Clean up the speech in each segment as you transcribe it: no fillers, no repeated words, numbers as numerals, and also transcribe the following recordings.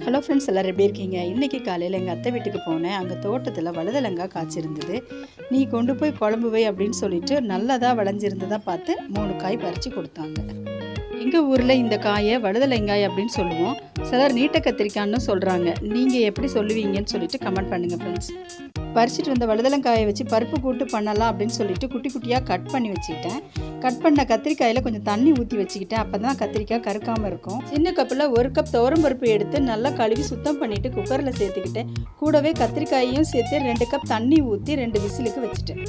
Hello friends, எல்லோரும் எப்படி இருக்கீங்க? இன்றைக்கி காலையில் எங்கள் அத்தை வீட்டுக்கு போனேன். அங்கே தோட்டத்தில் வழுதலங்காய் காய்ச்சிருந்தது. நீ கொண்டு போய் குழம்பு வை அப்படின்னு சொல்லிட்டு நல்லதாக விளைஞ்சிருந்ததாக பார்த்து 3 காய் பறித்து கொடுத்தாங்க. எங்கள் ஊரில் இந்த காயை வழுதலங்காய் அப்படின்னு சொல்லுவோம். சிலர் நீட்ட கத்திரிக்காய்னு சொல்கிறாங்க. நீங்கள் எப்படி சொல்லுவீங்கன்னு சொல்லிட்டு கமெண்ட் பண்ணுங்கள் ஃப்ரெண்ட்ஸ். பறிச்சிட்டு வந்த வழுதலங்காயை வச்சு பருப்பு கூட்டு பண்ணலாம் அப்படின்னு சொல்லிட்டு குட்டி குட்டியாக கட் பண்ணி வச்சுக்கிட்டேன். கட் பண்ண கத்திரிக்காயில் கொஞ்சம் தண்ணி ஊற்றி வச்சுக்கிட்டேன். அப்போ தான் கத்திரிக்காய் கருக்காமல் இருக்கும். சின்ன கப்பில் 1 கப் துவரம் பருப்பு எடுத்து நல்லா கழுவி சுத்தம் பண்ணிவிட்டு குக்கரில் சேர்த்துக்கிட்டேன். கூடவே கத்திரிக்காயையும் சேர்த்து 2 கப் தண்ணி ஊற்றி 2 விசிலுக்கு வச்சுட்டேன்.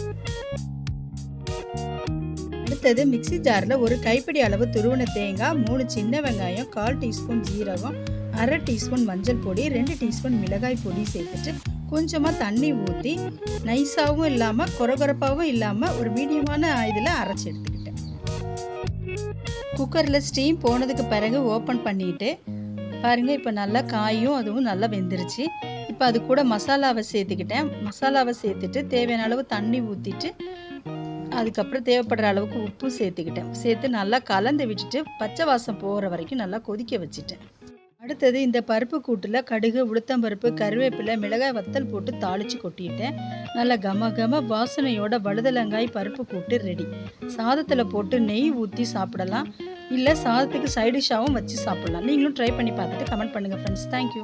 அடுத்தது மிக்சி ஜாரில் 1 கைப்பிடி அளவு துருவன தேங்காய், 3 சின்ன வெங்காயம், 1/4 டீஸ்பூன் ஜீரகம், 1/2 டீஸ்பூன் மஞ்சள் பொடி, 2 டீஸ்பூன் மிளகாய் பொடி சேர்த்துட்டு கொஞ்சமாக தண்ணி ஊற்றி நைஸாகவும் இல்லாமல் கொரகொரப்பாகவும் இல்லாமல் ஒரு மீடியமான இதில் அரைச்சி எடுத்துக்கிட்டேன். குக்கரில் ஸ்டீம் போனதுக்கு பிறகு ஓப்பன் பண்ணிவிட்டு பாருங்கள், இப்போ நல்லா காயும் அதுவும் நல்லா வெந்துருச்சு. இப்போ அது கூட மசாலாவை சேர்த்துக்கிட்டேன். மசாலாவை சேர்த்துட்டு தேவையான அளவு தண்ணி ஊற்றிட்டு அதுக்கப்புறம் தேவைப்படுற அளவுக்கு உப்பு சேர்த்து நல்லா கலந்து விட்டுட்டு பச்சை வாசம் போகிற வரைக்கும் நல்லா கொதிக்க வச்சுட்டேன். அடுத்தது இந்த பருப்பு கூட்டில் கடுகு, உளுத்தம்பருப்பு, கருவேப்பிலை, மிளகாய் வத்தல் போட்டு தாளித்து கொட்டிட்டேன். நல்லா கம வாசனையோட வழுதலங்காய் பருப்பு கூட்டு ரெடி. சாதத்தில் போட்டு நெய் ஊற்றி சாப்பிடலாம், இல்லை சாதத்துக்கு சைடிஷாகவும் வச்சு சாப்பிடலாம். நீங்களும் ட்ரை பண்ணி பார்த்துட்டு கமெண்ட் பண்ணுங்கள் ஃப்ரெண்ட்ஸ். தேங்க்யூ.